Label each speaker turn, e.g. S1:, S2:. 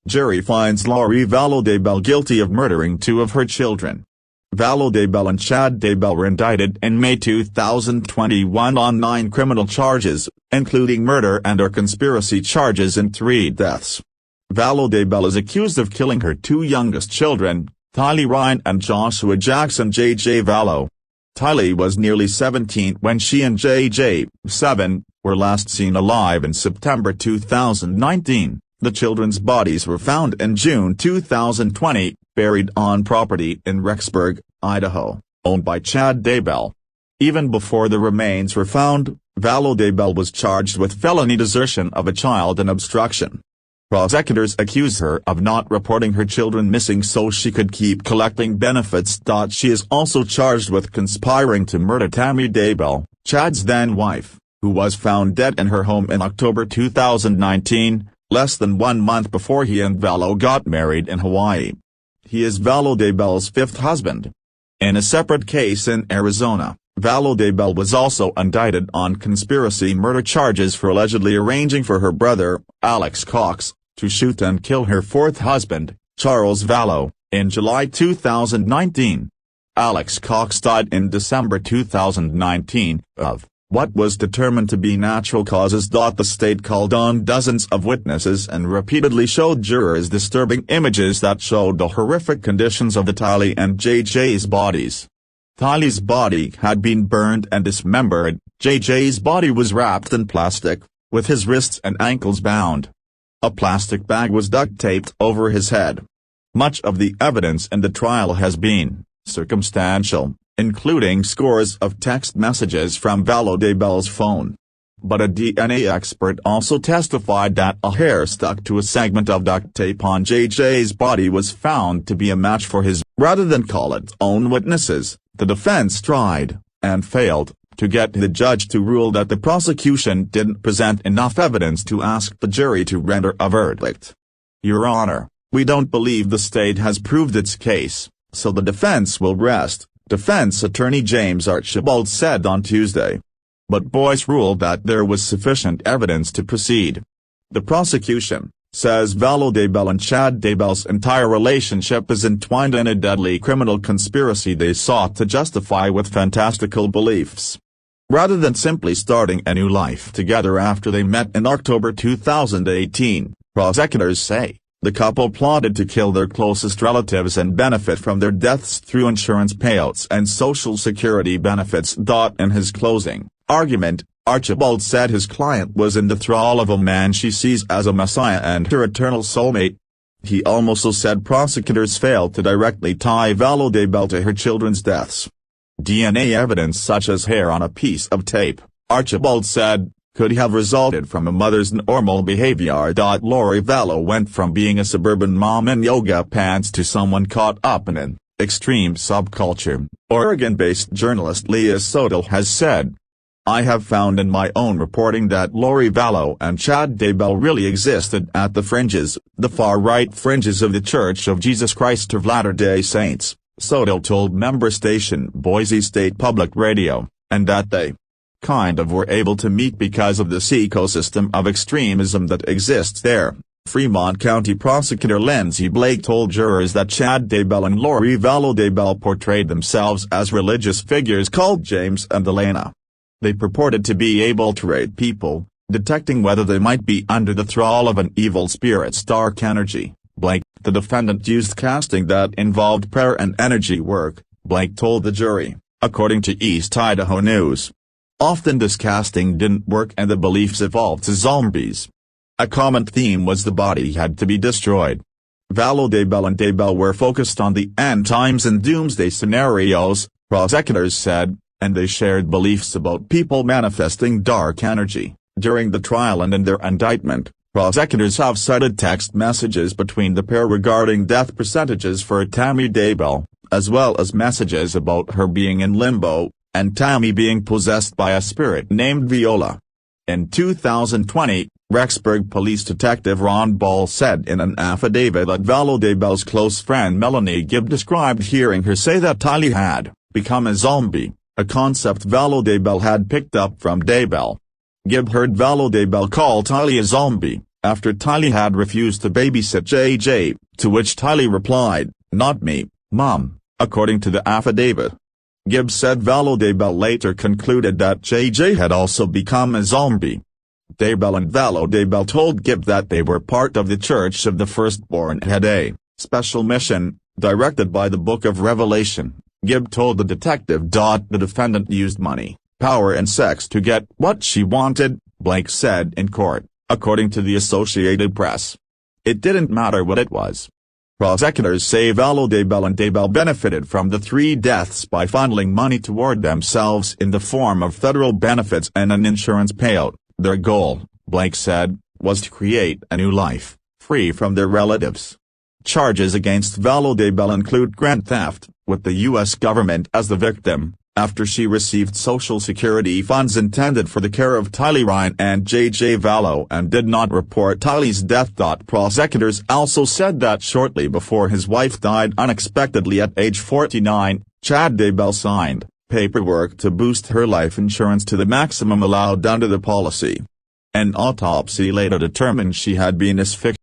S1: Jury finds Lori Vallow Daybell guilty of murdering two of her children. Vallow Daybell and Chad Daybell were indicted in May 2021 on 9 criminal charges, including murder and/or conspiracy charges in 3 deaths. Vallow Daybell is accused of killing her 2 youngest children, Tylee Ryan and Joshua Jaxon J.J. Vallow. Tylee was nearly 17 when she and J.J., 7, were last seen alive in September 2019. The children's bodies were found in June 2020, buried on property in Rexburg, Idaho, owned by Chad Daybell. Even before the remains were found, Vallow Daybell was charged with felony desertion of a child and obstruction. Prosecutors accuse her of not reporting her children missing so she could keep collecting benefits. She is also charged with conspiring to murder Tammy Daybell, Chad's then-wife, who was found dead in her home in October 2019, less than 1 month before he and Vallow got married in Hawaii. He is Vallow Daybell's 5th husband. In a separate case in Arizona, Vallow Daybell was also indicted on conspiracy murder charges for allegedly arranging for her brother, Alex Cox, to shoot and kill her 4th husband, Charles Vallow, in July 2019. Alex Cox died in December 2019, of what was determined to be natural causes. The state called on dozens of witnesses and repeatedly showed jurors disturbing images that showed the horrific conditions of the Tylee and J.J.'s bodies. Tylee's body had been burned and dismembered, J.J.'s body was wrapped in plastic, with his wrists and ankles bound. A plastic bag was duct-taped over his head. Much of the evidence in the trial has been circumstantial, including scores of text messages from Vallow Daybell's phone. But a DNA expert also testified that a hair stuck to a segment of duct tape on J.J.'s body was found to be a match for his. Rather than call its own witnesses, the defense tried, and failed, to get the judge to rule that the prosecution didn't present enough evidence to ask the jury to render a verdict. Your Honor, we don't believe the state has proved its case, so the defense will rest, defense attorney James Archibald said on Tuesday. But Boyce ruled that there was sufficient evidence to proceed. The prosecution says Vallow Daybell and Chad Daybell's entire relationship is entwined in a deadly criminal conspiracy they sought to justify with fantastical beliefs. Rather than simply starting a new life together after they met in October 2018, prosecutors say, the couple plotted to kill their closest relatives and benefit from their deaths through insurance payouts and Social Security benefits. In his closing argument, Archibald said his client was in the thrall of a man she sees as a messiah and her eternal soulmate. He also said prosecutors failed to directly tie Vallow Daybell to her children's deaths. DNA evidence such as hair on a piece of tape, Archibald said, could have resulted from a mother's normal behavior. Lori Vallow went from being a suburban mom in yoga pants to someone caught up in an extreme subculture, Oregon-based journalist Leah Sodal has said. I have found in my own reporting that Lori Vallow and Chad Daybell really existed at the fringes, the far-right fringes of the Church of Jesus Christ of Latter-day Saints, Sodal told member station Boise State Public Radio, and that they kind of were able to meet because of this ecosystem of extremism that exists there. Fremont County Prosecutor Lindsay Blake told jurors that Chad Daybell and Lori Vallow Daybell portrayed themselves as religious figures called James and Elena. They purported to be able to rate people, detecting whether they might be under the thrall of an evil spirit's dark energy. Blake, the defendant, used casting that involved prayer and energy work, Blake told the jury, according to East Idaho News. Often this casting didn't work and the beliefs evolved to zombies. A common theme was the body had to be destroyed. Vallow Daybell and Daybell were focused on the end times and doomsday scenarios, prosecutors said, and they shared beliefs about people manifesting dark energy. During the trial and in their indictment, prosecutors have cited text messages between the pair regarding death percentages for Tammy Daybell, as well as messages about her being in limbo, and Tammy being possessed by a spirit named Viola. In 2020, Rexburg Police Detective Ron Ball said in an affidavit that Vallow Daybell's close friend Melanie Gibb described hearing her say that Tylee had become a zombie, a concept Vallow Daybell had picked up from Daybell. Gibb heard Vallow Daybell call Tylee a zombie, after Tylee had refused to babysit JJ, to which Tylee replied, "Not me, Mom," according to the affidavit. Gibbs said Vallow Daybell later concluded that JJ had also become a zombie. Daybell and Vallow Daybell told Gibbs that they were part of the Church of the Firstborn had a special mission, directed by the Book of Revelation. Gibbs told the detective. The defendant used money, power and sex to get what she wanted, Blake said in court, according to the Associated Press. It didn't matter what it was. Prosecutors say Vallow Daybell and Daybell benefited from the 3 deaths by funneling money toward themselves in the form of federal benefits and an insurance payout. Their goal, Blake said, was to create a new life, free from their relatives. Charges against Vallow Daybell include grand theft, with the U.S. government as the victim, after she received Social Security funds intended for the care of Tylee Ryan and J.J. Vallow and did not report Tylee's death. Prosecutors also said that shortly before his wife died unexpectedly at age 49, Chad Daybell signed paperwork to boost her life insurance to the maximum allowed under the policy. An autopsy later determined she had been asphyxiated.